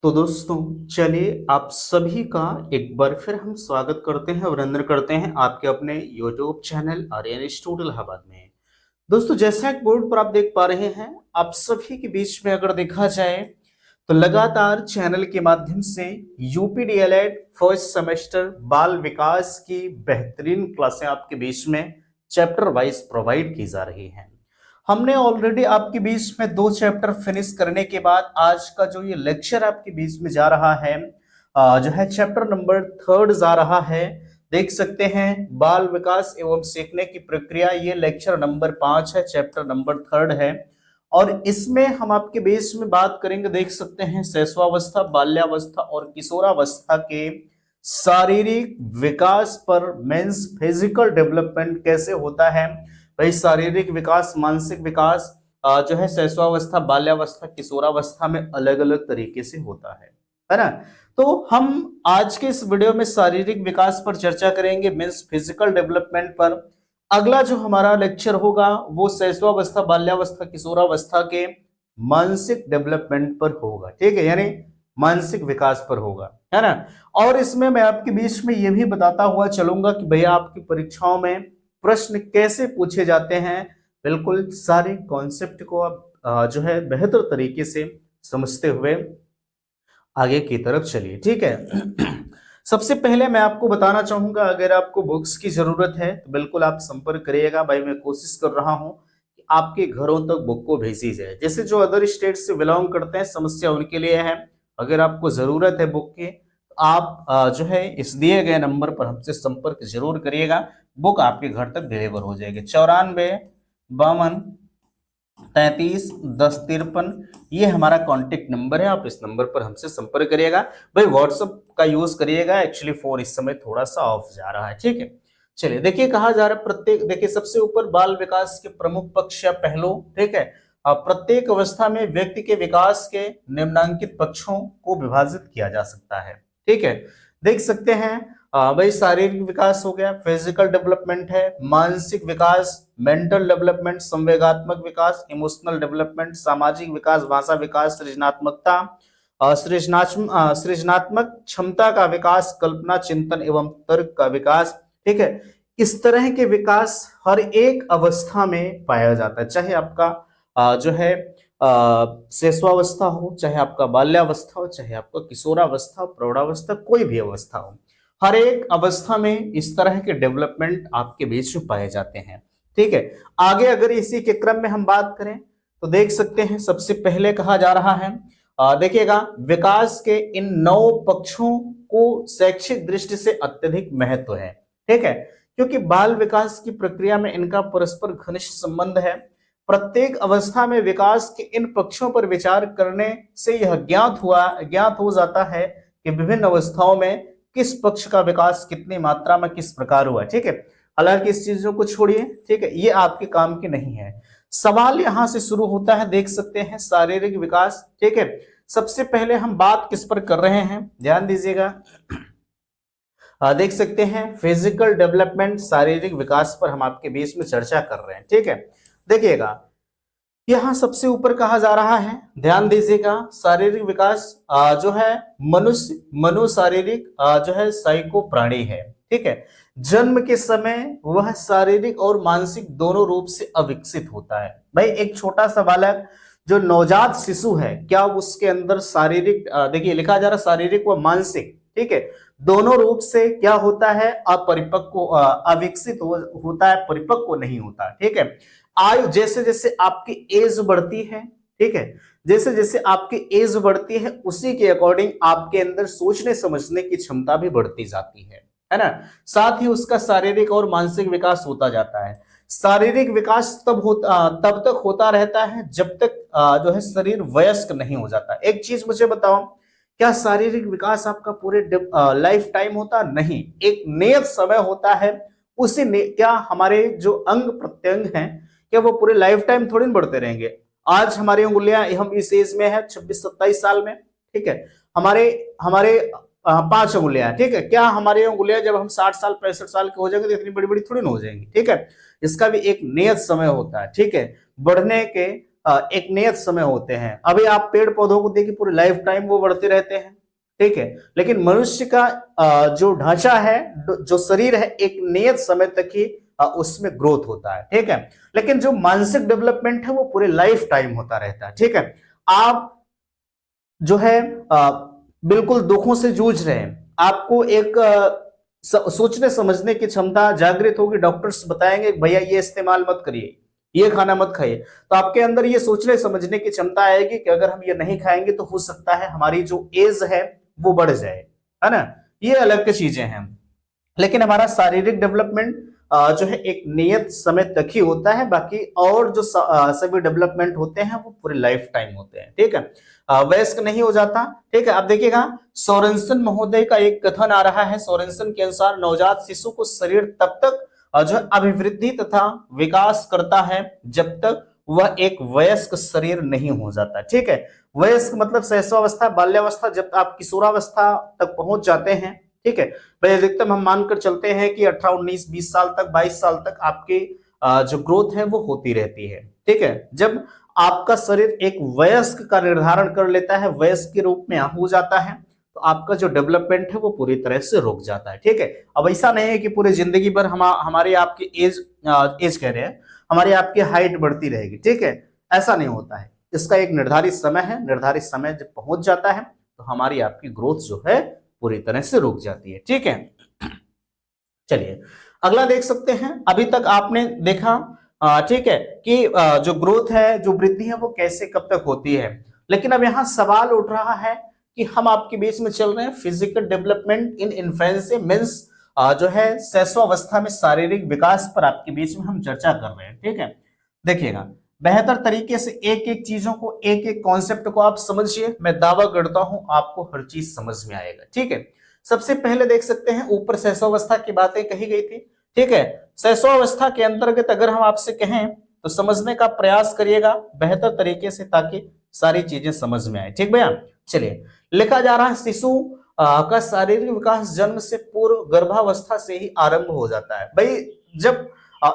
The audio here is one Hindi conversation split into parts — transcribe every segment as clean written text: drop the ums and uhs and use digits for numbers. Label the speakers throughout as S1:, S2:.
S1: तो दोस्तों चलिए आप सभी का एक बार फिर हम स्वागत करते हैं, अभिनंदन करते हैं आपके अपने YouTube channel Aryan studio Allahabad में। दोस्तों जैसा एक बोर्ड पर आप देख पा रहे हैं, आप सभी के बीच में अगर देखा जाए तो लगातार चैनल के माध्यम से यूपी डीएलएड फर्स्ट सेमेस्टर बाल विकास की बेहतरीन क्लासें आपके बीच में चैप्टर वाइज प्रोवाइड की जा रही हैं। हमने ऑलरेडी आपके बीच में 2 चैप्टर फिनिश करने के बाद आज का जो ये लेक्चर आपके बीच में जा रहा है, जो है चैप्टर नंबर 3 जा रहा है। देख सकते हैं बाल विकास एवं सीखने की प्रक्रिया, ये लेक्चर नंबर 5 है, चैप्टर नंबर 3 है। और इसमें हम आपके बेस में बात करेंगे, देख सकते हैं शैशवावस्था, बाल्यावस्था और किशोरावस्था के शारीरिक विकास पर, मीन्स फिजिकल डेवलपमेंट कैसे होता है। भाई शारीरिक विकास, मानसिक विकास जो है शैशवावस्था, बाल्यावस्था, किशोरावस्था में अलग अलग तरीके से होता है ना। तो हम आज के इस वीडियो में शारीरिक विकास पर चर्चा करेंगे, मीन्स फिजिकल डेवलपमेंट पर। अगला जो हमारा लेक्चर होगा वो शैशवावस्था, बाल्यावस्था, किशोरावस्था के मानसिक डेवलपमेंट पर होगा, ठीक है, यानी मानसिक विकास पर होगा, है ना। और इसमें मैं आपके बीच में ये भी बताता हुआ चलूंगा कि भैया आपकी परीक्षाओं में प्रश्न कैसे पूछे जाते हैं। बिल्कुल सारे कॉन्सेप्ट को आप जो है बेहतर तरीके से समझते हुए आगे की तरफ चलिए, ठीक है। सबसे पहले मैं आपको बताना चाहूंगा, अगर आपको बुक्स की जरूरत है तो बिल्कुल आप संपर्क करिएगा। भाई मैं कोशिश कर रहा हूं कि आपके घरों तक बुक को भेजी जाए। जैसे जो अदर स्टेट से बिलोंग करते हैं, समस्या उनके लिए है। अगर आपको जरूरत है बुक की तो आप जो है इस दिए गए नंबर पर हमसे संपर्क जरूर करिएगा। बुक आपके घर तक डिलीवर हो जाएगी। 94 52 33 10 53, ये हमारा कांटेक्ट नंबर है। आप इस नंबर पर हमसे संपर्क करिएगा। भाई व्हाट्सएप का यूज करिएगा, एक्चुअली फोन इस समय थोड़ा सा ऑफ जा रहा है, ठीक है। चलिए देखिए, कहा जा रहा है प्रत्येक, देखिए सबसे ऊपर बाल विकास के प्रमुख पक्ष या पहलू, ठीक है। प्रत्येक अवस्था में व्यक्ति के विकास के निम्नांकित पक्षों को विभाजित किया जा सकता है, ठीक है। देख सकते हैं भाई शारीरिक विकास हो गया, फिजिकल डेवलपमेंट है, मानसिक विकास, मेंटल डेवलपमेंट, संवेगात्मक विकास, इमोशनल डेवलपमेंट, सामाजिक विकास, भाषा विकास, सृजनात्मकता, सृजनात्मक क्षमता का विकास, कल्पना, चिंतन एवं तर्क का विकास, ठीक है। इस तरह के विकास हर एक अवस्था में पाया जाता है, चाहे आपका जो है शैशवावस्था हो, चाहे आपका बाल्यावस्था हो, चाहे आपका किशोरावस्था, प्रौढ़ावस्था, कोई भी अवस्था हो। हर एक अवस्था में इस तरह के डेवलपमेंट आपके बीच में पाए जाते हैं, ठीक है। आगे अगर इसी के क्रम में हम बात करें तो देख सकते हैं सबसे पहले कहा जा रहा है, देखिएगा विकास के इन 9 पक्षों को शैक्षिक दृष्टि से अत्यधिक महत्व है, ठीक है, क्योंकि बाल विकास की प्रक्रिया में इनका परस्पर घनिष्ठ संबंध है। प्रत्येक अवस्था में विकास के इन पक्षों पर विचार करने से यह ज्ञात हो जाता है कि विभिन्न अवस्थाओं में किस पक्ष का विकास कितनी मात्रा में किस प्रकार हुआ, ठीक है। हालांकि इस चीजों को छोड़िए, ठीक है, ये आपके काम की नहीं है। सवाल यहां से शुरू होता है, देख सकते हैं शारीरिक विकास, ठीक है। सबसे पहले हम बात किस पर कर रहे हैं, ध्यान दीजिएगा। देख सकते हैं फिजिकल डेवलपमेंट, शारीरिक विकास पर हम आपके बीच में चर्चा कर रहे हैं, ठीक है। देखिएगा यहां सबसे ऊपर कहा जा रहा है, ध्यान दीजिएगा, शारीरिक विकास जो है मनुष्य मनोशारीरिक जो है साइको प्राणी है, ठीक है। जन्म के समय वह शारीरिक और मानसिक दोनों रूप से अविकसित होता है। भाई एक छोटा सा बालक जो नवजात शिशु है, क्या उसके अंदर शारीरिक, देखिए लिखा जा रहा शारीरिक व मानसिक, ठीक है, दोनों रूप से क्या होता है, अपरिपक्व, अविकसित होता है, परिपक्व नहीं होता, ठीक है। आयु जैसे जैसे आपकी एज बढ़ती है, ठीक है, जैसे जैसे आपकी एज बढ़ती है उसी के अकॉर्डिंग आपके अंदर सोचने समझने की क्षमता भी बढ़ती जाती है ना। साथ ही उसका शारीरिक और मानसिक विकास होता जाता है। शारीरिक विकास तब तक होता रहता है जब तक जो है शरीर वयस्क नहीं हो जाता। एक चीज मुझे बताओ, क्या शारीरिक विकास आपका पूरे लाइफ टाइम होता? नहीं, एक नियत समय होता है। क्या हमारे जो अंग प्रत्यंग हैं, क्या वो पूरे लाइफ टाइम थोड़ी ना बढ़ते रहेंगे? आज हमारी उंगलियां, हम इस एज में है 26-27 साल में, ठीक है, हमारे हमारे 5 उंगलियां, ठीक है, क्या हमारी उंगलियां जब हम 60 साल 65 साल के हो जाएंगे तो इतनी बड़ी बड़ी थोड़ी ना हो जाएंगी, ठीक है। इसका भी एक नियत समय होता है, ठीक है, बढ़ने के एक नियत समय होते हैं। अभी आप पेड़ पौधों को देखिए पूरे लाइफ टाइम वो बढ़ते रहते हैं, ठीक है। लेकिन मनुष्य का जो ढांचा है, जो शरीर है, एक नियत समय तक ही उसमें ग्रोथ होता है, ठीक है। लेकिन जो मानसिक डेवलपमेंट है वो पूरे लाइफ टाइम होता रहता है, ठीक है। आप जो है बिल्कुल दुखों से जूझ रहे हैं, आपको एक सोचने समझने की क्षमता जागृत होगी, डॉक्टर्स बताएंगे भैया ये इस्तेमाल मत करिए, ये खाना मत खाइए, तो आपके अंदर ये सोचने समझने की क्षमता आएगी कि अगर हम ये नहीं खाएंगे तो हो सकता है हमारी जो एज है वो बढ़ जाए, है ना। ये अलग की चीजें हैं। लेकिन हमारा शारीरिक डेवलपमेंट जो है एक नियत समय तक ही होता है, बाकी और जो सभी डेवलपमेंट होते हैं वो पूरे लाइफ टाइम होते हैं, ठीक है। वयस्क नहीं हो जाता, ठीक है। अब देखिएगा सोरेनसन महोदय का एक कथन आ रहा है। सोरेनसन के अनुसार नवजात शिशु को शरीर तब तक जो है अभिवृद्धि तथा विकास करता है जब तक वह एक वयस्क शरीर नहीं हो जाता, ठीक है। वयस्क मतलब शैशवावस्था, बाल्यावस्था, जब आप किशोरावस्था तक पहुंच जाते हैं, ठीक है। भाई अधिकतम हम मानकर चलते हैं कि 18, 19, 20 साल तक, 22 साल तक आपकी जो ग्रोथ है वो होती रहती है, ठीक है। जब आपका शरीर एक वयस्क का निर्धारण कर लेता है, वयस्क के रूप में हो जाता है, तो आपका जो डेवलपमेंट है वो पूरी तरह से रुक जाता है, ठीक है। अब ऐसा नहीं है कि पूरी जिंदगी भर हमारी आपकी एज कह रहे हैं, हमारी आपकी हाइट बढ़ती रहेगी, ठीक है। ऐसा नहीं होता है। इसका एक निर्धारित समय है, निर्धारित समय जब पहुंच जाता है तो हमारी आपकी ग्रोथ जो है पूरी तरह से रुक जाती है, ठीक है। चलिए अगला देख सकते हैं। अभी तक आपने देखा, ठीक है, कि जो ग्रोथ है, जो वृद्धि है वो कैसे कब तक होती है। लेकिन अब यहाँ सवाल उठ रहा है कि हम आपके बीच में चल रहे हैं physical development in infancy, means जो है शैशवावस्था में शारीरिक विकास पर आपके बीच में हम चर्चा कर रहे हैं, ठीक है। देखिएगा बेहतर तरीके से एक एक चीजों को, एक एक कॉन्सेप्ट को आप समझिए। मैं दावा करता हूं आपको हर चीज समझ में आएगा, ठीक है। सबसे पहले देख सकते हैं ऊपर शैशवावस्था की बातें कही गई थी, ठीक है। शैशवावस्था के अंतर्गत अगर हम आपसे कहें तो समझने का प्रयास करिएगा बेहतर तरीके से, ताकि सारी चीजें समझ में आए, ठीक भैया। चलिए लिखा जा रहा है शिशु का शारीरिक विकास जन्म से पूर्व गर्भावस्था से ही आरंभ हो जाता है। भाई जब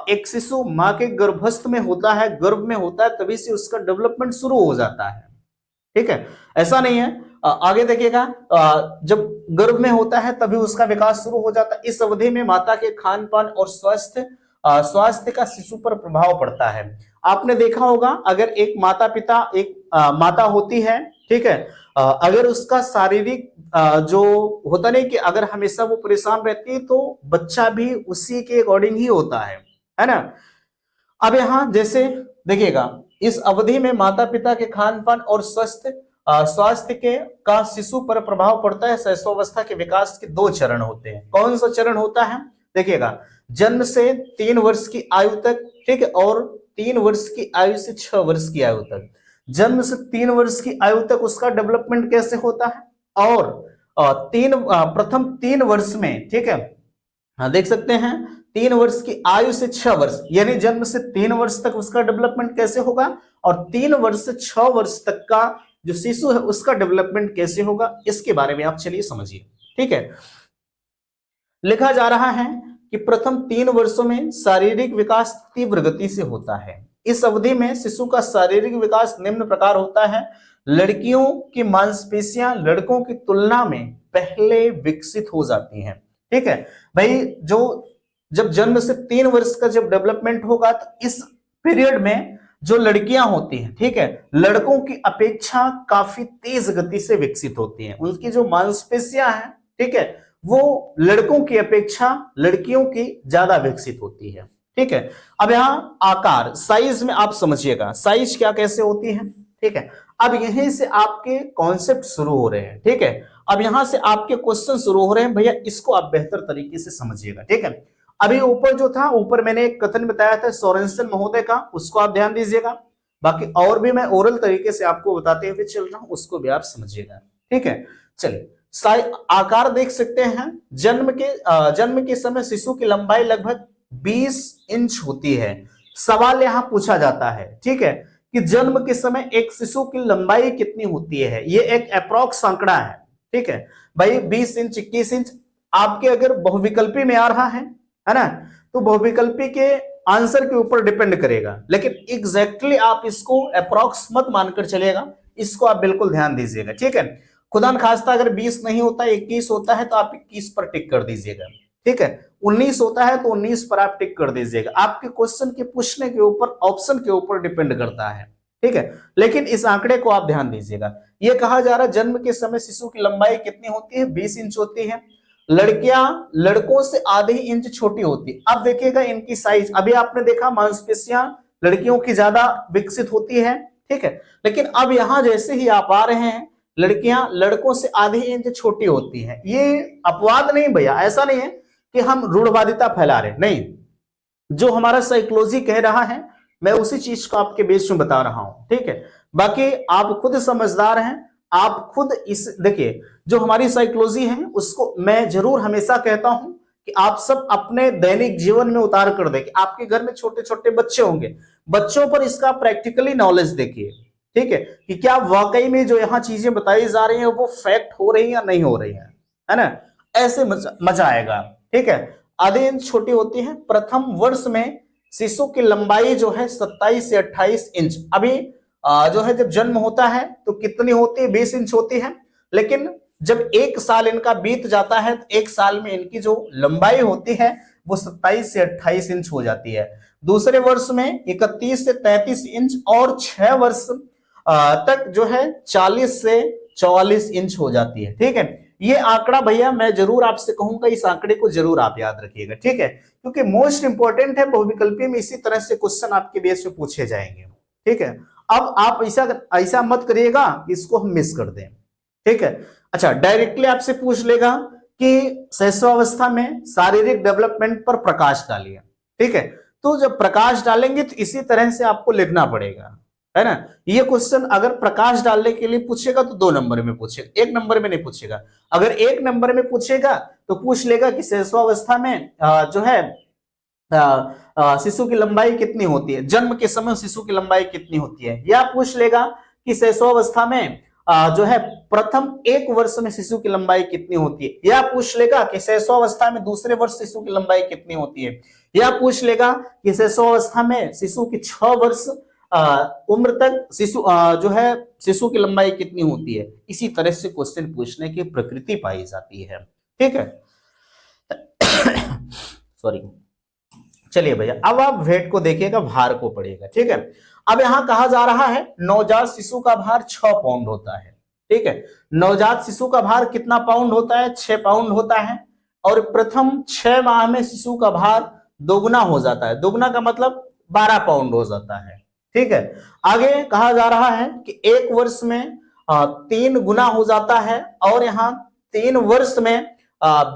S1: एक शिशु माँ के गर्भस्थ में होता है, गर्भ में होता है, तभी से उसका डेवलपमेंट शुरू हो जाता है, ठीक है। ऐसा नहीं है, आगे देखिएगा जब गर्भ में होता है तभी उसका विकास शुरू हो जाता है। इस अवधि में माता के खान पान और स्वास्थ्य का शिशु पर प्रभाव पड़ता है। आपने देखा होगा अगर एक माता पिता, एक माता होती है, ठीक है, अगर उसका शारीरिक जो होता नहीं कि अगर हमेशा वो परेशान रहती है तो बच्चा भी उसी के अकॉर्डिंग ही होता है ना। अब यहां जैसे देखिएगा इस अवधि में माता पिता के खान पान और स्वास्थ्य के का शिशु पर प्रभाव पड़ता है। शैशवावस्था के विकास के 2 चरण होते हैं। कौन सा चरण होता है? देखिएगा जन्म से 3 वर्ष की आयु तक, ठीक है, और 3 वर्ष की आयु से 6 वर्ष की आयु तक। जन्म से 3 वर्ष की आयु तक उसका डेवलपमेंट कैसे होता है, और प्रथम 3 वर्ष में, ठीक है, देख सकते हैं 3 वर्ष की आयु से 6 वर्ष, यानी जन्म से 3 वर्ष तक उसका डेवलपमेंट कैसे होगा, और 3 वर्ष से 6 वर्ष तक का जो शिशु है उसका डेवलपमेंट कैसे होगा, इसके बारे में आप चलिए समझिए, ठीक है। लिखा जा रहा है कि प्रथम 3 वर्षों में शारीरिक विकास तीव्र गति से होता है। इस अवधि में शिशु का शारीरिक विकास निम्न प्रकार होता है। लड़कियों की मांसपेशियां लड़कों की तुलना में पहले विकसित हो जाती हैं, ठीक है। भाई जो जब जन्म से 3 वर्ष का जब डेवलपमेंट होगा तो इस पीरियड में जो लड़कियां होती हैं, ठीक है, लड़कों की अपेक्षा काफी तेज गति से विकसित होती हैं। उनकी जो मांसपेशियां हैं, ठीक है, वो लड़कों की अपेक्षा लड़कियों की ज्यादा विकसित होती है, ठीक है। अब यहां आकार, साइज में आप समझिएगा साइज क्या कैसे होती है, ठीक है। अब यहीं से आपके कॉन्सेप्ट शुरू हो रहे हैं, ठीक है। अब यहां से आपके क्वेश्चन शुरू हो रहे हैं भैया, इसको आप बेहतर तरीके से समझिएगा, ठीक है। अभी ऊपर जो था, ऊपर मैंने एक कथन बताया था सोरेनसन महोदय का, उसको आप ध्यान दीजिएगा। बाकी और भी मैं ओरल तरीके से आपको बताते हुए चल रहा हूं, उसको भी आप समझिएगा, ठीक है। चलिए आकार देख सकते हैं। जन्म के समय शिशु की लंबाई लगभग 20 इंच होती है। सवाल यहां पूछा जाता है, ठीक है, कि जन्म के समय एक शिशु की लंबाई कितनी होती है। ये एक अप्रॉक्स आंकड़ा है, ठीक है भाई। 20 इंच, 21 इंच आपके अगर बहुविकल्पी में आ रहा है ना, तो बहुविकल्पी के आंसर के ऊपर डिपेंड करेगा, लेकिन एग्जैक्टली आप इसको अप्रॉक्स मत मानकर चलिएगा, इसको आप बिल्कुल ध्यान दीजिएगा, ठीक है। खुदा न खास्ता अगर 20 नहीं होता 21 होता है तो आप 21 पर टिक कर दीजिएगा, ठीक है। 19 होता है तो 19 पर आप टिक कर दीजिएगा। आपके क्वेश्चन के पूछने के ऊपर, ऑप्शन के ऊपर डिपेंड करता है, ठीक है। लेकिन इस आंकड़े को आप ध्यान दीजिएगा। यह कहा जा रहा है जन्म के समय शिशु की लंबाई कितनी होती है? 20 इंच होती है। लड़कियां लड़कों से आधे इंच छोटी होती है। अब देखिएगा इनकी साइज, अभी आपने देखा मांसपेशियां लड़कियों की ज्यादा विकसित होती है, ठीक है। लेकिन अब यहां जैसे ही आप आ रहे हैं, लड़कियां लड़कों से आधे इंच छोटी होती हैं। ये अपवाद नहीं भैया, ऐसा नहीं है कि हम रूढ़वादिता फैला रहे, नहीं। जो हमारा साइकोलॉजी कह रहा है मैं उसी चीज को आपके बेस में बता रहा हूं, ठीक है। बाकी आप खुद समझदार हैं, आप खुद इस देखिए, जो हमारी साइकोलॉजी है उसको मैं जरूर हमेशा कहता हूं कि आप सब अपने दैनिक जीवन में उतार कर दें। आपके घर में छोटे छोटे बच्चे होंगे, बच्चों पर इसका प्रैक्टिकली नॉलेज देखिए, ठीक है, कि क्या वाकई में जो यहाँ चीजें बताई जा रही हैं वो फैक्ट हो रही है या नहीं हो रही है ना। ऐसे मजा आएगा, ठीक है। आधे इंच छोटी होती है। प्रथम वर्ष में शिशु की लंबाई जो है 27 से 28 इंच। अभी जो है जब जन्म होता है तो कितनी होती है? 20 इंच होती है। लेकिन जब 1 साल इनका बीत जाता है तो 1 साल में इनकी जो लंबाई होती है वो 27 से 28 इंच हो जाती है। दूसरे वर्ष में 31 से 33 इंच और 6 वर्ष तक जो है 40 से 44 इंच हो जाती है, ठीक है। ये आंकड़ा भैया मैं जरूर आपसे कहूंगा, इस आंकड़े को जरूर आप याद रखिएगा, ठीक है, क्योंकि मोस्ट इंपॉर्टेंट है। बहुविकल्पीय में इसी तरह से क्वेश्चन आपके बेस में पूछे जाएंगे, ठीक है। अब आप ऐसा मत करिएगा कि इसको हम मिस कर दें, ठीक है। अच्छा, डायरेक्टली आपसे पूछ लेगा कि शैशवावस्था में शारीरिक डेवलपमेंट पर प्रकाश डालिए, ठीक है। तो जब प्रकाश डालेंगे तो इसी तरह से आपको लिखना पड़ेगा, है ना। ये क्वेश्चन अगर प्रकाश डालने के लिए पूछेगा तो 2 नंबर में पूछेगा, 1 नंबर में नहीं पूछेगा। अगर 1 नंबर में पूछेगा तो पूछ लेगा कि शैशवावस्था में जो है शिशु की लंबाई कितनी होती है, जन्म के समय शिशु की लंबाई कितनी होती है, या पूछ लेगा कि शैशवावस्था में जो है प्रथम 1 वर्ष में शिशु की लंबाई कितनी होती है, या पूछ लेगा कि शैशवावस्था में दूसरे वर्ष शिशु की लंबाई कितनी होती है, या पूछ लेगा कि शैशवावस्था में शिशु की 6 वर्ष उम्र तक जो है शिशु की लंबाई कितनी होती है। इसी तरह से क्वेश्चन पूछने की प्रकृति पाई जाती है, ठीक है। सॉरी, चलिए भैया अब आप वेट को देखिएगा, भार को पढ़िएगा, ठीक है। अब यहां कहा जा रहा है नवजात शिशु का भार 6 पाउंड होता है, ठीक है। नवजात शिशु का भार कितना पाउंड होता है? 6 पाउंड होता है। और प्रथम 6 माह में शिशु का भार दोगुना हो जाता है। दोगुना का मतलब 12 पाउंड हो जाता है, ठीक है। आगे कहा जा रहा है कि 1 वर्ष में 3 गुना हो जाता है, और यहाँ 3 वर्ष में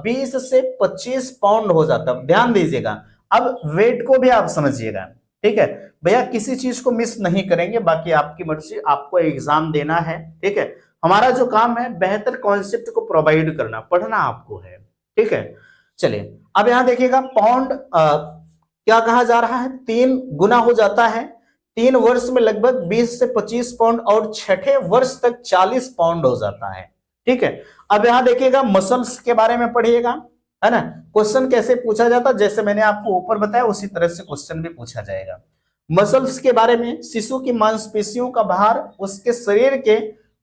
S1: 20 से 25 पाउंड हो जाता है। ध्यान दीजिएगा, अब वेट को भी आप समझिएगा, ठीक है भैया, किसी चीज को मिस नहीं करेंगे। बाकी आपकी मर्जी, आपको एग्जाम देना है, ठीक है। हमारा जो काम है बेहतर कॉन्सेप्ट को प्रोवाइड करना, पढ़ना आपको है, ठीक है। चलिए अब यहां देखिएगा, पाउंड क्या कहा जा रहा है? 3 गुना हो जाता है। 3 वर्ष में लगभग 20 से 25 पाउंड, और 6ठे वर्ष तक 40 पाउंड हो जाता है, ठीक है। अब यहां देखिएगा मसल्स के बारे में पढ़िएगा, है ना। क्वेश्चन कैसे पूछा जाता है, जैसे मैंने आपको ऊपर बताया उसी तरह से क्वेश्चन भी पूछा जाएगा। मसल्स के बारे में, शिशु की मांसपेशियों का भार उसके शरीर के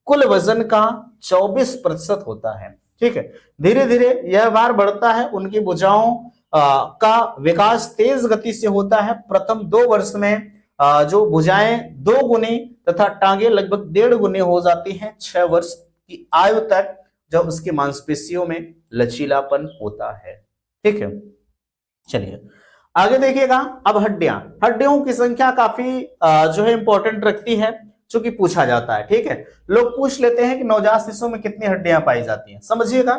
S1: कुल वजन का 24% होता है, ठीक है। धीरे धीरे यह भार बढ़ता है। उनकी भुजाओं का विकास तेज गति से होता है। प्रथम 2 वर्ष में जो भुजाएं 2 गुनी तथा टांगे लगभग 1.5 गुनी हो जाती हैं। 6 वर्ष की आयु तक जब उसकी मांसपेशियों में लचीलापन होता है, ठीक है। चलिए आगे देखिएगा। अब हड्डियों की संख्या काफी जो है इंपॉर्टेंट रखती है, जो कि पूछा जाता है, ठीक है। लोग पूछ लेते हैं कि नवजात शिशु में कितनी हड्डियां पाई जाती हैं। समझिएगा,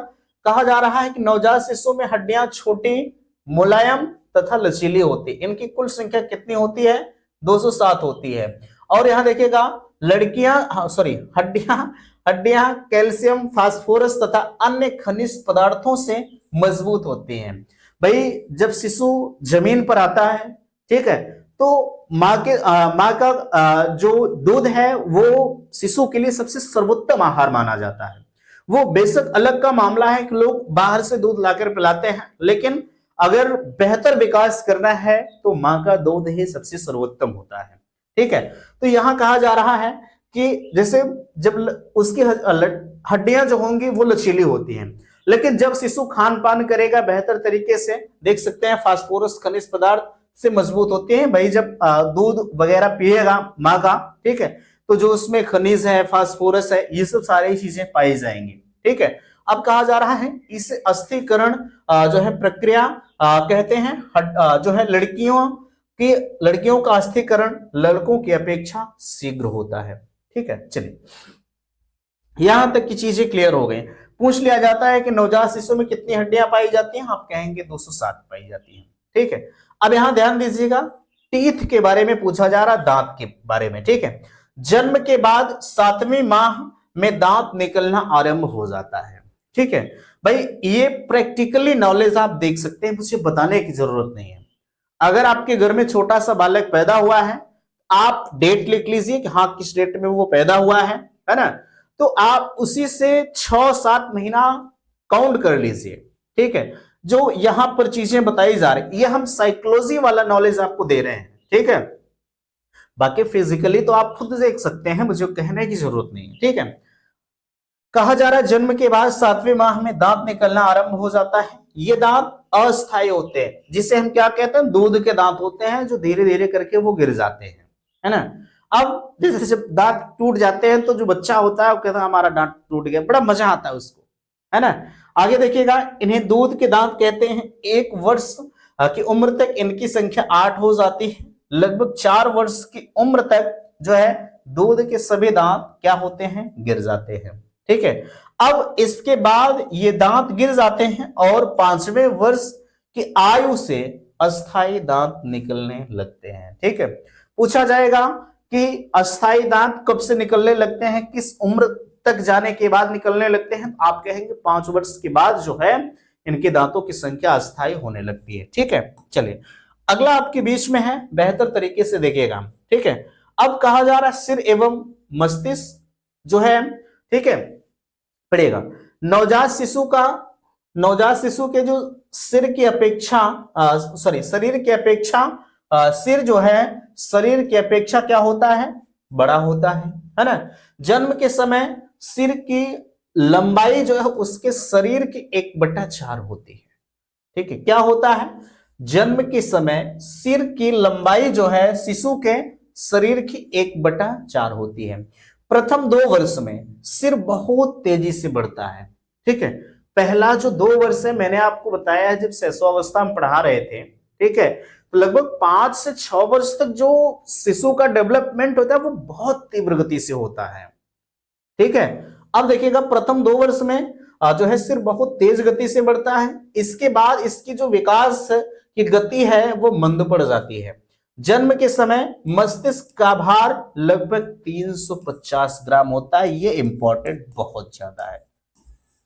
S1: कहा जा रहा है कि नवजात शिशु में हड्डियां छोटी, मुलायम तथा लचीली होती। इनकी कुल संख्या कितनी होती है? 207 होती है। और यहां देखिएगा हड्डियां कैल्शियम, फास्फोरस तथा अन्य खनिज पदार्थों से मजबूत होती हैं। भाई जब शिशु जमीन पर आता है, ठीक है, तो माँ का जो दूध है वो शिशु के लिए सबसे सर्वोत्तम आहार माना जाता है। वो बेशक अलग का मामला है कि लोग बाहर से दूध लाकर पिलाते हैं, लेकिन अगर बेहतर विकास करना है तो माँ का दूध ही सबसे सर्वोत्तम होता है। ठीक है, तो यहां कहा जा रहा है कि जैसे जब उसकी हड्डियां जो होंगी वो लचीली होती हैं, लेकिन जब शिशु खान पान करेगा बेहतर तरीके से, देख सकते हैं फास्फोरस खनिज पदार्थ से मजबूत होते हैं भाई। जब दूध वगैरह पिएगा माँ का, ठीक है, तो जो उसमें खनिज है, फास्फोरस है, ये सब सारी चीजें पाई जाएंगी। ठीक है, अब कहा जा रहा है इस अस्थिकरण जो है प्रक्रिया कहते हैं जो है लड़कियों का अस्थिकरण लड़कों की अपेक्षा शीघ्र होता है। ठीक है, चलिए यहां तक की चीजें क्लियर हो गई। पूछ लिया जाता है कि नवजात शिशु में कितनी हड्डियां पाई जाती हैं, आप कहेंगे 207 पाई जाती हैं। ठीक है, अब यहां ध्यान दीजिएगा, टीथ के बारे में पूछा जा रहा, दांत के बारे में। ठीक है, जन्म के बाद 7वें माह में दांत निकलना आरंभ हो जाता है। ठीक है भाई, ये प्रैक्टिकली नॉलेज आप देख सकते हैं, मुझे बताने की जरूरत नहीं है। अगर आपके घर में छोटा सा बालक पैदा हुआ है, आप डेट लिख लीजिए कि हाँ किस डेट में वो पैदा हुआ है ना, तो आप उसी से 6-7 महीना काउंट कर लीजिए। ठीक है, जो यहां पर चीजें बताई जा रही, ये हम साइकोलॉजी वाला नॉलेज आपको दे रहे हैं। ठीक है, बाकी फिजिकली तो आप खुद देख सकते हैं, मुझे कहने की जरूरत नहीं है। ठीक है, कहा जा रहा है जन्म के बाद 7वें माह में दांत निकलना आरंभ हो जाता है। ये दांत अस्थायी होते हैं, जिसे हम क्या कहते हैं, दूध के दांत होते हैं, जो धीरे धीरे करके वो गिर जाते हैं, है ना। अब जैसे जब दांत टूट जाते हैं तो जो बच्चा होता है वो कहता है हमारा दांत टूट गया, बड़ा मजा आता है उसको, है ना। आगे देखिएगा, इन्हें दूध के दांत कहते हैं। 1 वर्ष की उम्र तक इनकी संख्या 8 हो जाती है। लगभग 4 वर्ष की उम्र तक जो है दूध के सभी दांत क्या होते हैं, गिर जाते हैं। ठीक है, अब इसके बाद ये दांत गिर जाते हैं और 5वें वर्ष की आयु से अस्थायी दांत निकलने लगते हैं। ठीक है, पूछा जाएगा कि अस्थायी दांत कब से निकलने लगते हैं, किस उम्र तक जाने के बाद निकलने लगते हैं, आप कहेंगे 5 वर्ष के बाद जो है इनके दांतों की संख्या अस्थायी होने लगती है। ठीक है, चलिए अगला आपके बीच में है, बेहतर तरीके से देखिएगा। ठीक है, अब कहा जा रहा है सिर एवं मस्तिष्क जो है, ठीक है, पड़ेगा। नवजात शिशु के जो सिर की अपेक्षा शरीर की अपेक्षा सिर जो है शरीर की अपेक्षा क्या होता है, बड़ा होता है ना। जन्म के समय सिर की लंबाई जो है उसके शरीर की 1/4 होती है। ठीक है, क्या होता है, जन्म के समय सिर की लंबाई जो है शिशु के शरीर की 1/4 होती है। प्रथम 2 वर्ष में सिर बहुत तेजी से बढ़ता है। ठीक है, पहला जो 2 वर्ष है मैंने आपको बताया है, जब शैशवावस्था में पढ़ा रहे थे, ठीक है, तो लगभग 5 से 6 वर्ष तक जो शिशु का डेवलपमेंट होता है वो बहुत तीव्र गति से होता है। ठीक है, अब देखिएगा प्रथम 2 वर्ष में जो है सिर बहुत तेज गति से बढ़ता है। इसके बाद इसकी जो विकास की गति है वो मंद पड़ जाती है। जन्म के समय मस्तिष्क का भार लगभग 350 ग्राम होता है। ये इंपॉर्टेंट बहुत ज्यादा है।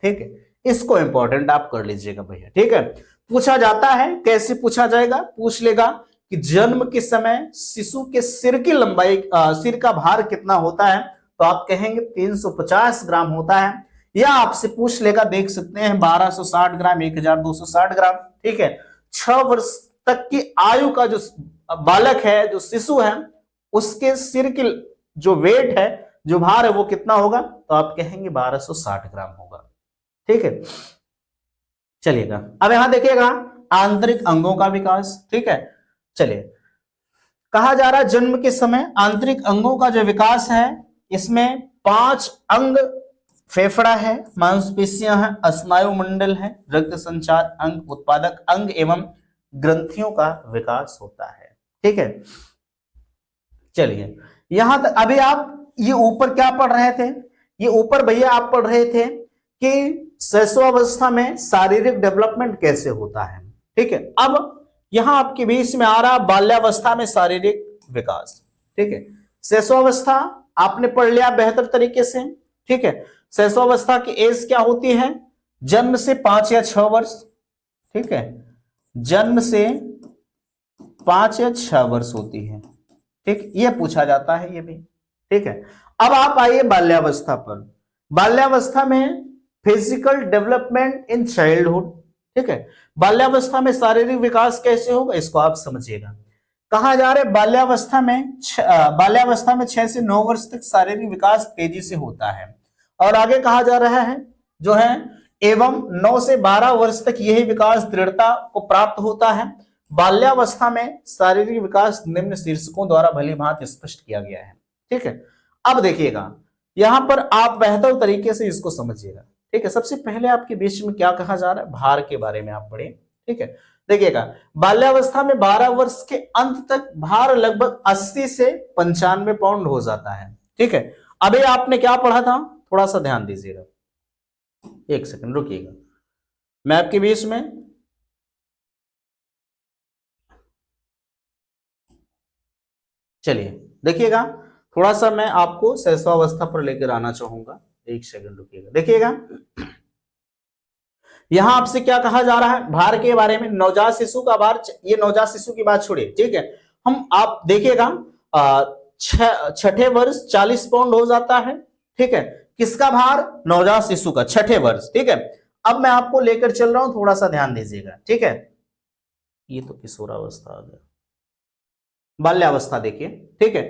S1: ठीक है, इसको इंपॉर्टेंट आप कर लीजिएगा भैया। ठीक है, पूछा जाता है, कैसे पूछा जाएगा, पूछ लेगा कि जन्म के समय शिशु के सिर की लंबाई सिर का भार कितना होता है, तो आप कहेंगे 350 ग्राम होता है। या आपसे पूछ लेगा, देख सकते हैं 1260 ग्राम, 1260 ग्राम। ठीक है, 6 वर्ष तक की आयु का जो बालक है, जो शिशु है, उसके सिर की जो वेट है, जो भार है वो कितना होगा, तो आप कहेंगे 1260 ग्राम होगा। ठीक है, चलिएगा अब यहां देखिएगा आंतरिक अंगों का विकास। ठीक है, चलिए कहा जा रहा है जन्म के समय आंतरिक अंगों का जो विकास है, इसमें 5 अंग, फेफड़ा है, मांसपेशियां हैं, स्नायु मंडल है, रक्त संचार अंग, उत्पादक अंग एवं ग्रंथियों का विकास होता है। ठीक है, चलिए यहां तक अभी आप ये ऊपर क्या पढ़ रहे थे, ये ऊपर भैया आप पढ़ रहे थे कि शैशवावस्था में शारीरिक डेवलपमेंट कैसे होता है। ठीक है, अब यहां आपके बीच में आ रहा बाल्यावस्था में शारीरिक विकास। ठीक है, शैशवावस्था आपने पढ़ लिया बेहतर तरीके से। ठीक है, शैशवावस्था की एज क्या होती है, जन्म से 5 या 6 वर्ष। ठीक है, जन्म से 5 या 6 वर्ष होती है। ठीक, ये पूछा जाता है ये भी। ठीक है, अब आप आइए बाल्यावस्था पर। बाल्यावस्था में फिजिकल डेवलपमेंट इन चाइल्डहुड, ठीक है। बाल्यावस्था में शारीरिक विकास कैसे होगा इसको आप समझिएगा। कहा जा रहा है बाल्यावस्था में 6 से 9 वर्ष तक शारीरिक विकास तेजी से होता है। और आगे कहा जा रहा है जो है एवं 9 से 12 वर्ष तक यही विकास दृढ़ता को प्राप्त होता है। बाल्यावस्था में शारीरिक विकास निम्न शीर्षकों द्वारा भली भांति स्पष्ट किया गया है। ठीक है, अब देखिएगा यहां पर आप बेहतर तरीके से इसको समझिएगा। ठीक है, सबसे पहले आपके बीच में क्या कहा जा रहा है, भार के बारे में आप पढ़े। ठीक है, देखिएगा बाल्यावस्था में 12 वर्ष के अंत तक भार लगभग 80 से 95 पाउंड हो जाता है। ठीक है, अभी आपने क्या पढ़ा था, थोड़ा सा ध्यान दीजिएगा, एक सेकंड रुकिएगा, मैं आपके बीच में चलिए देखिएगा, थोड़ा सा मैं आपको शैशवावस्था पर लेकर आना चाहूंगा, एक सेकंड रुकिएगा। देखिएगा यहां आपसे क्या कहा जा रहा है, भार के बारे में, नवजात शिशु का भार, ये नवजात शिशु की बात छोड़िए। ठीक है, हम आप देखिएगा छठे वर्ष 40 पाउंड हो जाता है। ठीक है, किसका भार, नवजात शिशु का, छठे वर्ष। ठीक है, अब मैं आपको लेकर चल रहा हूं, थोड़ा सा ध्यान दीजिएगा। ठीक है, ये तो किशोरावस्था आ गया, बाल्यावस्था देखिए। ठीक है,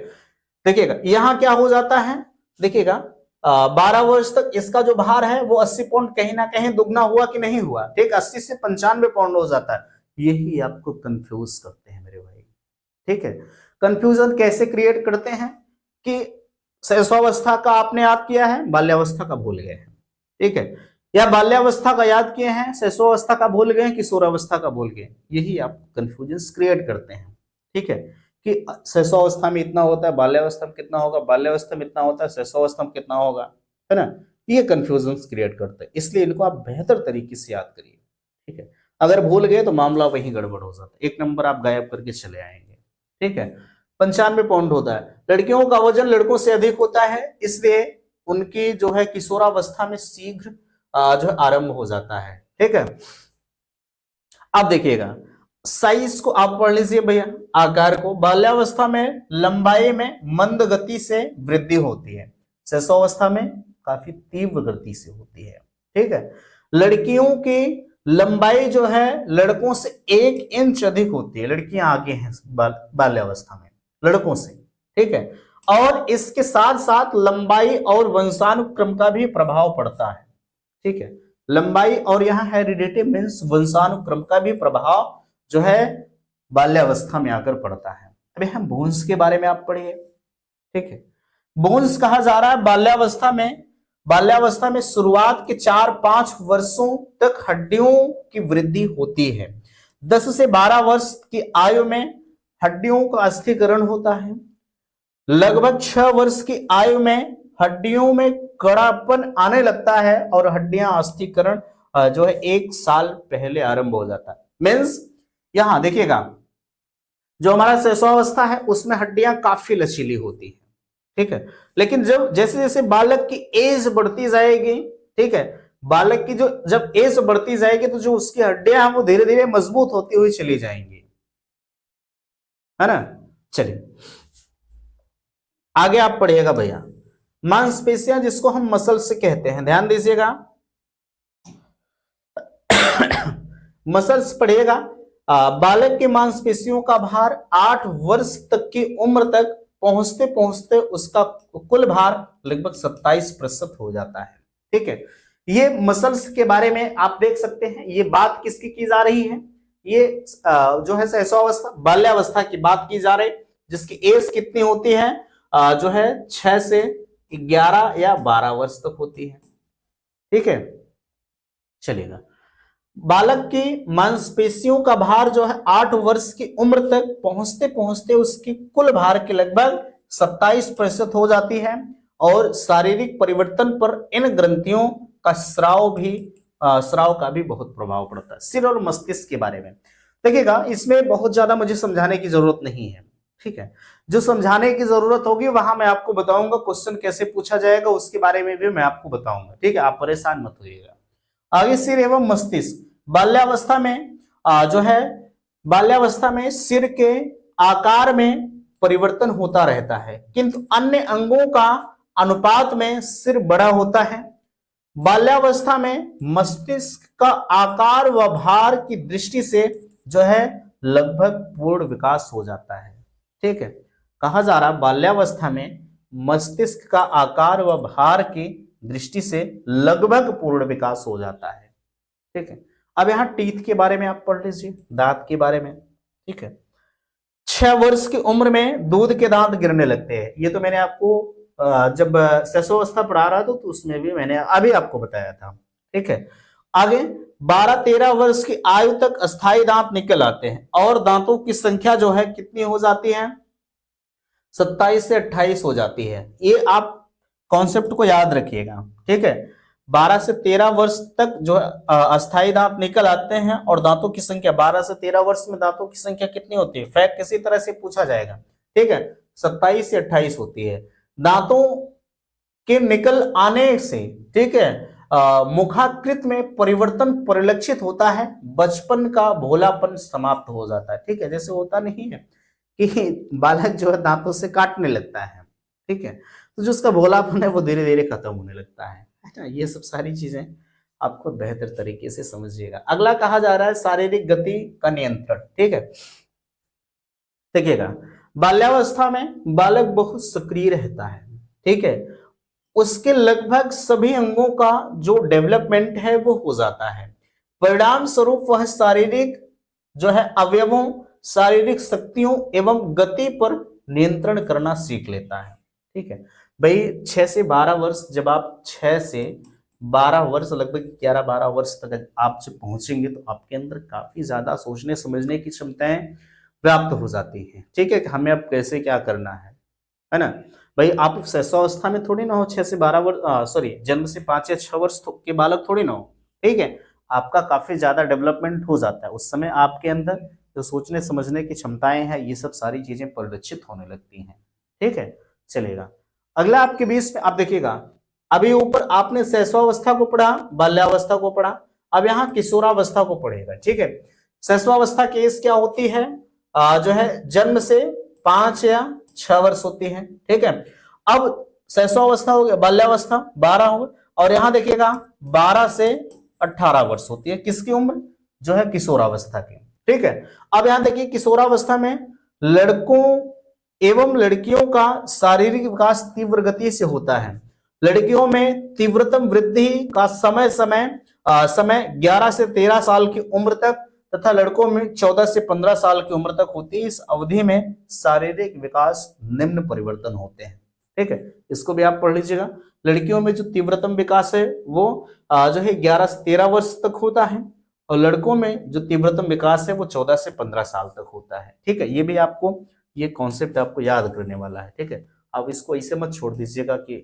S1: देखिएगा यहां क्या हो जाता है, देखिएगा 12 वर्ष तक इसका जो भार है वो 80 पाउंड कहीं ना कहीं दुगना हुआ कि नहीं हुआ। ठीक, 80 से 95 पाउंड हो जाता है। यही आपको कंफ्यूज करते हैं मेरे भाई। ठीक है, कंफ्यूजन कैसे क्रिएट करते हैं कि शैशवावस्था का आपने याद किया है, बाल्यावस्था का भूल गए हैं। ठीक है, या बाल्यावस्था का याद किए हैं, शैशवावस्था का भूल गए, किशोरावस्था का भूल गए, यही आप कंफ्यूजन क्रिएट करते हैं। ठीक है, कि शैशवावस्था में इतना होता है, बाल्यावस्था में कितना होगा, बाल्यावस्था में इतना होता है, शैशवावस्था में कितना होगा, है ना, ये कंफ्यूजन क्रिएट करते हैं। इसलिए इनको आप बेहतर तरीके से याद करिए। ठीक है, अगर भूल गए तो मामला वहीं गड़बड़ हो जाता है, एक नंबर आप गायब करके चले आएंगे। ठीक है, 95 पाउंड होता है। लड़कियों का वजन लड़कों से अधिक होता है, इसलिए उनकी जो है किशोरावस्था में शीघ्र जो है आरंभ हो जाता है। ठीक है, अब देखिएगा साइज को आप पढ़ लीजिए भैया, आकार को, बाल्यावस्था में लंबाई में मंद गति से वृद्धि होती है, शैशवावस्था में काफी तीव्र गति से होती है। ठीक है, लड़कियों की लंबाई जो है लड़कों से 1 इंच अधिक होती है, लड़कियां आगे हैं बाल्यावस्था में लड़कों से। ठीक है, और इसके साथ साथ लंबाई और वंशानुक्रम का भी प्रभाव पड़ता है। ठीक है, लंबाई और यहाँ हेरिडिटी मीन्स वंशानुक्रम का भी प्रभाव जो है बाल्यावस्था में आकर पड़ता है। अभी हम बोन्स के बारे में आप पढ़िए। ठीक है, बोन्स कहा जा रहा है बाल्यावस्था में शुरुआत के 4-5 वर्षों तक हड्डियों की वृद्धि होती है। 10 से 12 वर्ष की आयु में हड्डियों का अस्थिकरण होता है। लगभग 6 वर्ष की आयु में हड्डियों में कड़ापन आने लगता है और हड्डियां अस्थिकरण जो है 1 साल पहले आरंभ हो जाता है। मीन्स यहां देखिएगा जो हमारा शैशवावस्था है उसमें हड्डियां काफी लचीली होती है। ठीक है, लेकिन जब जैसे जैसे बालक की एज बढ़ती जाएगी, ठीक है, बालक की जो जब एज बढ़ती जाएगी तो जो उसकी हड्डियां हैं वो धीरे धीरे मजबूत होती हुई चली जाएंगी, है ना। चलिए आगे आप पढ़िएगा भैया, मांसपेशियां जिसको हम मसल्स कहते हैं, ध्यान दीजिएगा मसल्स पढ़िएगा। बालक की मांसपेशियों का भार 8 वर्ष तक की उम्र तक पहुंचते पहुंचते उसका कुल भार लगभग 27% हो जाता है। ठीक है, ये मसल्स के बारे में आप देख सकते हैं, ये बात किसकी की जा रही है, ये जो है शैशवावस्था बाल्यावस्था की बात की जा रही है, जिसकी एज कितनी होती है, जो है 6 से 11 या 12 वर्ष तक होती है। ठीक है, चलिएगा बालक की मांसपेशियों का भार जो है 8 वर्ष की उम्र तक पहुंचते पहुंचते उसकी कुल भार के लगभग 27% हो जाती है और शारीरिक परिवर्तन पर इन ग्रंथियों का स्राव का भी बहुत प्रभाव पड़ता है। सिर और मस्तिष्क के बारे में देखिएगा, इसमें बहुत ज्यादा मुझे समझाने की जरूरत नहीं है। ठीक है, जो समझाने की जरूरत होगी वहां मैं आपको बताऊंगा, क्वेश्चन कैसे पूछा जाएगा उसके बारे में भी मैं आपको बताऊंगा। ठीक है, आप परेशान मत होइएगा। आगे सिर एवं मस्तिष्क, बाल्यावस्था में जो है बाल्यावस्था में सिर के आकार में परिवर्तन होता रहता है, किंतु अन्य अंगों का अनुपात में सिर बड़ा होता है। बाल्यावस्था में मस्तिष्क का आकार व भार की दृष्टि से जो है लगभग पूर्ण विकास हो जाता है। ठीक है, कहा जा रहा बाल्यावस्था में मस्तिष्क का आकार व भार की दृष्टि से लगभग पूर्ण विकास हो जाता है। ठीक है, अब यहाँ टीथ के बारे में आप पढ़ लीजिए, दांत के बारे में। ठीक है, 6 वर्ष की उम्र में दूध के दांत गिरने लगते हैं। ये तो मैंने आपको जब शिशुअवस्था पढ़ा रहा था तो उसमें भी मैंने अभी आपको बताया था। ठीक है, आगे 12-13 वर्ष की आयु तक अस्थायी दांत निकल आते हैं और दांतों की संख्या जो है कितनी हो जाती है, 27 से 28 हो जाती है। ये आप कॉन्सेप्ट को याद रखिएगा। ठीक है, 12 से 13 वर्ष तक जो अस्थायी दांत निकल आते हैं और दांतों की संख्या 12 से 13 वर्ष में दांतों की संख्या कितनी होती है, फैक्ट किसी तरह से पूछा जाएगा। ठीक है, 27 से 28 होती है। दांतों के निकल आने से, ठीक है, मुखाकृत में परिवर्तन परिलक्षित होता है, बचपन का भोलापन समाप्त हो जाता है। ठीक है, जैसे होता नहीं है कि बालक जो है दांतों से काटने लगता है। ठीक है, तो जो उसका भोलापन है वो धीरे धीरे खत्म होने लगता है ना। ये सब सारी चीजें आपको बेहतर तरीके से समझिएगा। अगला कहा जा रहा है शारीरिक गति का नियंत्रण। ठीक है, देखिएगा, बाल्यावस्था में बालक बहुत सक्रिय रहता है। ठीक है, उसके लगभग सभी अंगों का जो डेवलपमेंट है वो हो जाता है। परिणाम स्वरूप वह शारीरिक जो है अवयवों, शारीरिक शक्तियों एवं गति पर नियंत्रण करना सीख लेता है। ठीक है भाई, 6 से 12 वर्ष, जब आप 6 से 12 वर्ष, लगभग 11-12 वर्ष तक आप जब पहुंचेंगे तो आपके अंदर काफी ज्यादा सोचने समझने की क्षमताएं प्राप्त हो जाती हैं। ठीक है, कि हमें अब कैसे क्या करना है ना। भाई आप शैशवावस्था में थोड़ी ना हो, 6 से 12 वर्ष, सॉरी, जन्म से 5 या 6 वर्ष के बालक थोड़ी ना हो। ठीक है, आपका काफी ज्यादा डेवलपमेंट हो जाता है। उस समय आपके अंदर जो सोचने समझने की क्षमताएं हैं, ये सब सारी चीजें परिलक्षित होने लगती हैं। ठीक है, चलेगा। अगला आपके बीच में आप देखिएगा, अभी ऊपर आपने शैशवावस्था को पढ़ा, बाल्यावस्था को पढ़ा, अब यहाँ किशोरावस्था को पढ़ेगा। ठीक है, शैशवावस्था केस क्या होती है, जो है जन्म से 5 या 6 वर्ष होती है। ठीक है, अब शैशवावस्था हो गया, बाल्यावस्था 12 हो गया, और यहां देखिएगा 12 से 18 वर्ष होती है। किसकी उम्र, जो है किशोरावस्था की। ठीक है, अब यहां देखिए किशोरावस्था में लड़कों एवं लड़कियों का शारीरिक विकास तीव्र गति से होता है। लड़कियों में तीव्रतम वृद्धि का समय 11 से 13 साल की उम्र तक तथा लड़कों में 14 से 15 साल की उम्र तक होती है। इस अवधि में शारीरिक विकास निम्न परिवर्तन होते हैं। ठीक है, इसको भी आप पढ़ लीजिएगा। लड़कियों में जो तीव्रतम विकास है वो जो है 11 से 13 वर्ष तक होता है, और लड़कों में जो तीव्रतम विकास है वो 14 से 15 साल तक होता है। ठीक है, ये भी आपको, ये कॉन्सेप्ट आपको याद करने वाला है। ठीक है, अब इसको ऐसे मत छोड़ दीजिएगा कि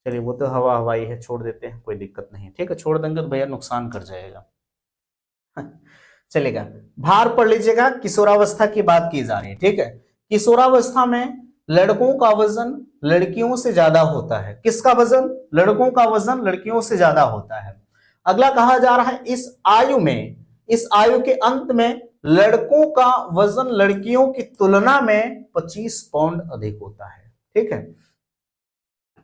S1: चलिए वो तो हवा हवाई है, छोड़ देते हैं, कोई दिक्कत नहीं। ठीक है, छोड़ देंगे तो भैया नुकसान कर जाएगा। चलेगा, भार पढ़ लीजिएगा। किशोरावस्था की बात की जा रही है। ठीक है, किशोरावस्था में लड़कों का वजन लड़कियों से ज्यादा होता है। किसका वजन, लड़कों का वजन लड़कियों से ज्यादा होता है। अगला कहा जा रहा है, इस आयु के अंत में लड़कों का वजन लड़कियों की तुलना में 25 पाउंड अधिक होता है। ठीक है,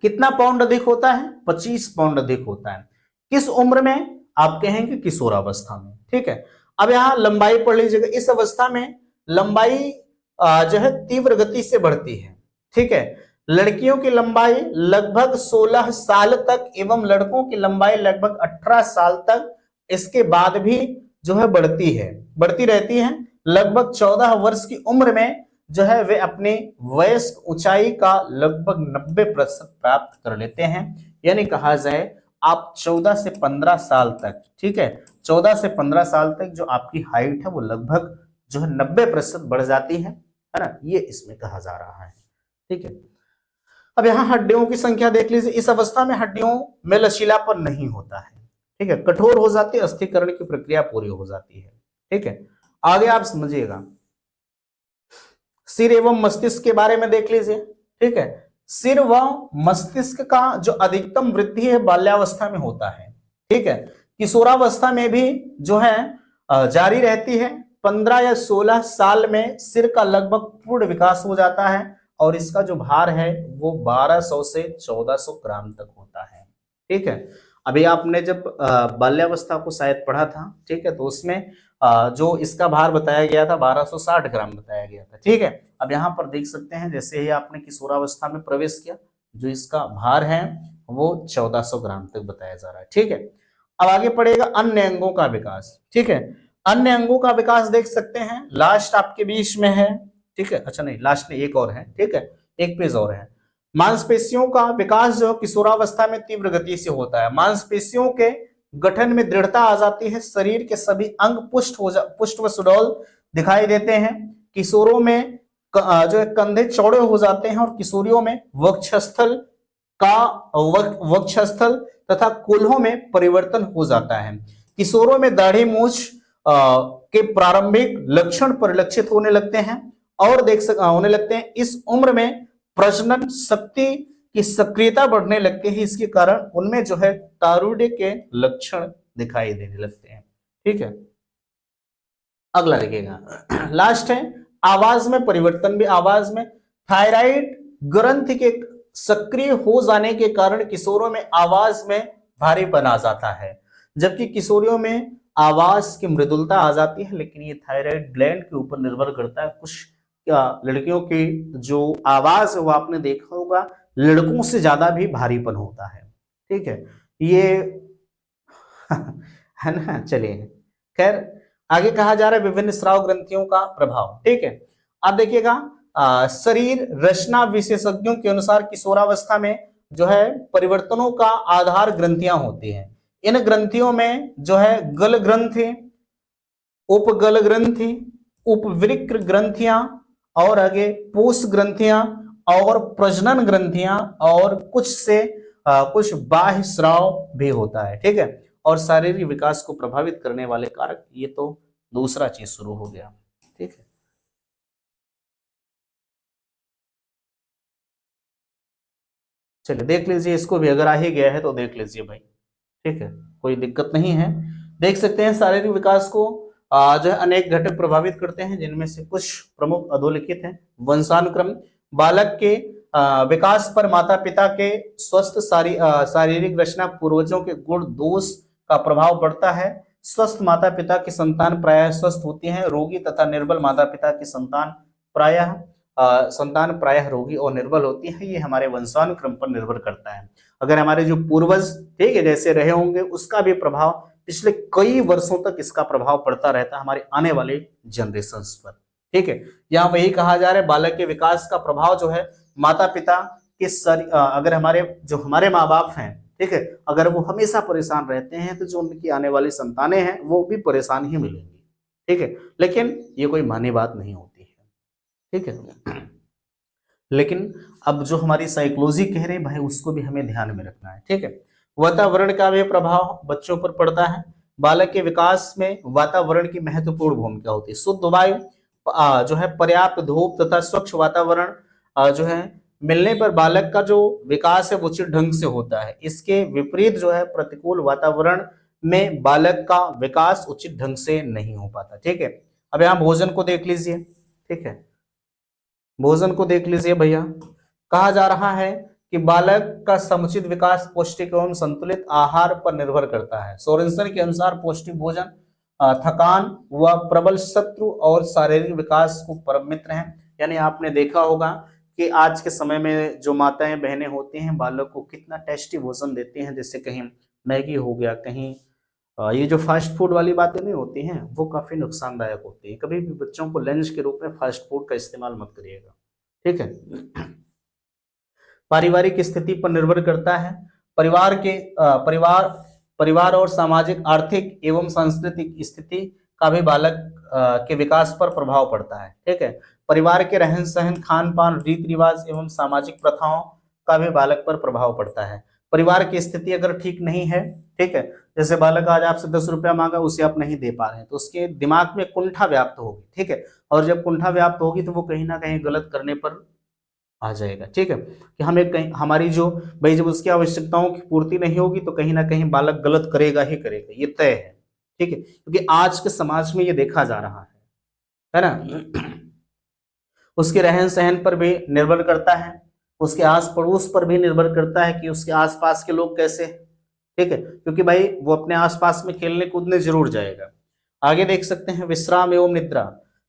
S1: कितना पाउंड अधिक होता है, 25 पाउंड अधिक होता है। किस उम्र में, आप कहेंगे किशोरावस्था में। ठीक है, अब यहां लंबाई पढ़ लीजिएगा। इस अवस्था में लंबाई जो है तीव्र गति से बढ़ती है। ठीक है, लड़कियों की लंबाई लगभग 16 साल तक एवं लड़कों की लंबाई लगभग 18 साल तक इसके बाद भी जो है बढ़ती रहती है। लगभग 14 वर्ष की उम्र में जो है वे अपनी वयस्क ऊंचाई का लगभग 90% प्राप्त कर लेते हैं। यानी कहा जाए आप 14 से 15 साल तक, ठीक है, 14 से 15 साल तक जो आपकी हाइट है वो लगभग जो है 90% बढ़ जाती है ना, ये इसमें कहा जा रहा है। ठीक है, अब यहाँ हड्डियों की संख्या देख लीजिए। इस अवस्था में हड्डियों में लचीलापन नहीं होता है। ठीक है, कठोर हो जाती है, अस्थिकरण की प्रक्रिया पूरी हो जाती है। ठीक है, आगे आप समझिएगा, सिर एवं मस्तिष्क के बारे में देख लीजिए। ठीक है, सिर व मस्तिष्क का जो अधिकतम वृद्धि है बाल्यावस्था में होता है। ठीक है, किशोरावस्था में भी जो है जारी रहती है। 15 या 16 साल में सिर का लगभग पूर्ण विकास हो जाता है और इसका जो भार है वो 1200 से 1400 ग्राम तक होता है। ठीक है, अभी आपने जब बाल्यावस्था को शायद पढ़ा था, ठीक है, तो उसमें जो इसका भार बताया गया था 1260 ग्राम बताया गया था, ठीक है। अब यहाँ पर देख सकते हैं जैसे ही आपने किशोरावस्था में प्रवेश किया, जो इसका भार है वो 1400 ग्राम तक बताया जा रहा है, ठीक है। अब आगे पड़ेगा अन्य अंगों का विकास, ठीक है। अन्य अंगों का विकास देख सकते हैं लास्ट आपके बीच में है, ठीक है, अच्छा नहीं लास्ट में एक और है, ठीक है, एक पेज और है। मांसपेशियों का विकास जो किशोरावस्था में तीव्र गति से होता है। मांसपेशियों के गठन में दृढ़ता आ जाती है, शरीर के सभी अंग पुष्ट व सुडौल दिखाई देते हैं। किशोरों में जो है कंधे चौड़े हो जाते हैं और किशोरियों में वक्षस्थल तथा कूल्हों में परिवर्तन हो जाता है। किशोरों में दाढ़ी मूछ के प्रारंभिक लक्षण परिलक्षित होने लगते हैं और होने लगते हैं। इस उम्र में प्रजनन शक्ति की सक्रियता बढ़ने लगती है, इसके कारण उनमें जो है तारुण्य के लक्षण दिखाई देने लगते हैं, ठीक है। अगला देखिएगा, लास्ट है आवाज में परिवर्तन। भी आवाज में थायराइड ग्रंथि के सक्रिय हो जाने के कारण किशोरों में आवाज में भारीपन आ जाता है, जबकि किशोरियों में आवाज की मृदुलता आ जाती है। लेकिन ये थायराइड ग्लैंड के ऊपर निर्भर करता है। कुछ लड़कियों की जो आवाज है वो आपने देखा होगा लड़कों से ज्यादा भी भारीपन होता है, ठीक है, ये है ना। चलिए खैर आगे कहा जा रहा है विभिन्न स्राव ग्रंथियों का प्रभाव, ठीक है। अब देखिएगा शरीर रचना विशेषज्ञों के अनुसार किशोरावस्था में जो है परिवर्तनों का आधार ग्रंथियां होती हैं। इन ग्रंथियों में जो है गल ग्रंथि, उपगल ग्रंथि, उपवृक्क ग्रंथियां और आगे पूष ग्रंथियां और प्रजनन ग्रंथियां और कुछ बाह्य स्राव भी होता है, ठीक है। और शारीरिक विकास को प्रभावित करने वाले कारक, ये तो दूसरा चीज शुरू हो गया, ठीक है। चलिए देख लीजिए इसको भी, अगर आ ही गया है तो देख लीजिए भाई, ठीक है, कोई दिक्कत नहीं है। देख सकते हैं शारीरिक विकास को जो है अनेक घटक प्रभावित करते हैं, जिनमें से कुछ प्रमुख अधोलिखित हैं। वंशानुक्रम, बालक के विकास पर माता पिता के स्वस्थ शारीरिक रचना, पूर्वजों के गुण दोष का प्रभाव पड़ता है। स्वस्थ माता पिता की संतान प्रायः स्वस्थ होती है, रोगी तथा निर्बल माता पिता की संतान प्रायः रोगी और निर्बल होती है। ये हमारे वंशानुक्रम पर निर्भर करता है। अगर हमारे जो पूर्वज, ठीक है, जैसे रहे होंगे उसका भी प्रभाव पिछले कई वर्षों तक इसका प्रभाव पड़ता रहता है हमारे आने वाले जनरेशंस पर, ठीक है। यहाँ वही कहा जा रहा है बालक के विकास का प्रभाव जो है माता पिता के अगर हमारे माँ बाप हैं, ठीक है, अगर वो हमेशा परेशान रहते हैं तो जो उनकी आने वाली संतानें हैं वो भी परेशान ही मिलेंगी, ठीक है। लेकिन ये कोई मानी बात नहीं होती है, ठीक है। लेकिन अब जो हमारी साइकोलॉजी कह रहे हैं भाई उसको भी हमें ध्यान में रखना है, ठीक है। वातावरण का भी प्रभाव बच्चों पर पड़ता है। बालक के विकास में वातावरण की महत्वपूर्ण भूमिका होती है। शुद्ध वायु जो है, पर्याप्त धूप तथा स्वच्छ वातावरण जो है मिलने पर बालक का जो विकास है वो उचित ढंग से होता है। इसके विपरीत जो है प्रतिकूल वातावरण में बालक का विकास उचित ढंग से नहीं हो पाता, ठीक है। अब यहाँ भोजन को देख लीजिए, ठीक है, भोजन को देख लीजिए भैया। कहा जा रहा है कि बालक का समुचित विकास पौष्टिक एवं संतुलित आहार पर निर्भर करता है। सोरेनसन के अनुसार पौष्टिक भोजन थकान व प्रबल शत्रु और शारीरिक विकास को परम मित्र हैं। यानी आपने देखा होगा कि आज के समय में जो माताएं बहनें होती हैं बालक को कितना टेस्टी भोजन देती हैं, जैसे कहीं मैगी हो गया, कहीं ये जो फास्ट फूड वाली बातें नहीं होती हैं वो काफी नुकसानदायक होती है। कभी भी बच्चों को लंच के रूप में फास्ट फूड का इस्तेमाल मत करिएगा, ठीक है। पारिवारिक स्थिति पर निर्भर करता है। परिवार और सामाजिक, आर्थिक एवं सांस्कृतिक स्थिति का भी बालक के विकास पर प्रभाव पड़ता है, ठीक है। परिवार के रहन सहन, खान पान, रीति रिवाज एवं सामाजिक प्रथाओं का भी बालक पर प्रभाव पड़ता है। परिवार की स्थिति अगर ठीक नहीं है, ठीक है, जैसे बालक आज आपसे 10 रुपया मांगा, उसे आप नहीं दे पा रहे हैं, तो उसके दिमाग में कुंठा व्याप्त होगी, ठीक है। और जब कुंठा व्याप्त होगी तो वो कहीं ना कहीं गलत करने पर आ जाएगा, ठीक है। कि हमें कहीं हमारी जो भाई जब उसकी आवश्यकताओं की पूर्ति नहीं होगी तो कहीं ना कहीं बालक गलत करेगा ही करेगा, ये तय है, ठीक है। क्योंकि आज के समाज में ये देखा जा रहा है ना। उसके रहन सहन पर भी निर्भर करता है, उसके आस पड़ोस पर भी निर्भर करता है कि उसके आसपास के लोग कैसे, ठीक है, क्योंकि भाई वो अपने आसपास में खेलने कूदने जरूर जाएगा। आगे देख सकते हैं विश्राम एवं निद्रा।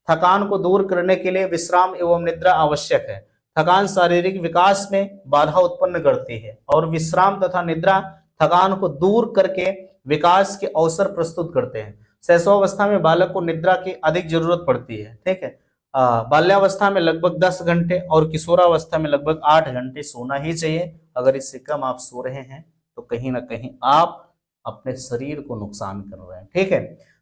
S1: थकान को दूर करने के लिए विश्राम एवं निद्रा आवश्यक है। थकान शारीरिक विकास में बाधा उत्पन्न करती है और विश्राम तथा निद्रा थकान को दूर करके विकास के अवसर प्रस्तुत करते हैं। शैशवावस्था में बालक को निद्रा की अधिक जरूरत पड़ती है। ठीक है, बाल्यावस्था में लगभग 10 घंटे और किशोरावस्था में लगभग 8 घंटे सोना ही चाहिए। अगर इससे कम आप सो रहे हैं तो कहीं ना कहीं आप अपने शरीर को नुकसान कर रहे हैं। ठीक है,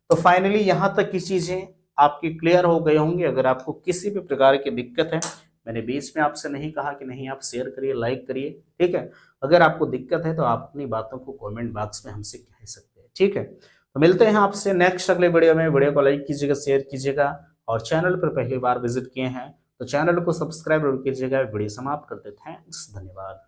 S1: तो फाइनली यहां तक की चीजें आपकी क्लियर हो गई होंगी। अगर आपको किसी भी प्रकार की दिक्कत है, मैंने बीच में आपसे नहीं कहा कि नहीं आप शेयर करिए, लाइक करिए। ठीक है, अगर आपको दिक्कत है तो आप अपनी बातों को कमेंट बॉक्स में हमसे कह सकते हैं। ठीक है, तो मिलते हैं आपसे नेक्स्ट अगले वीडियो में। वीडियो को लाइक कीजिएगा, शेयर कीजिएगा और चैनल पर पहली बार विजिट किए हैं तो चैनल को सब्सक्राइब कीजिएगा। वीडियो समाप्त करते, थैंक्स, धन्यवाद।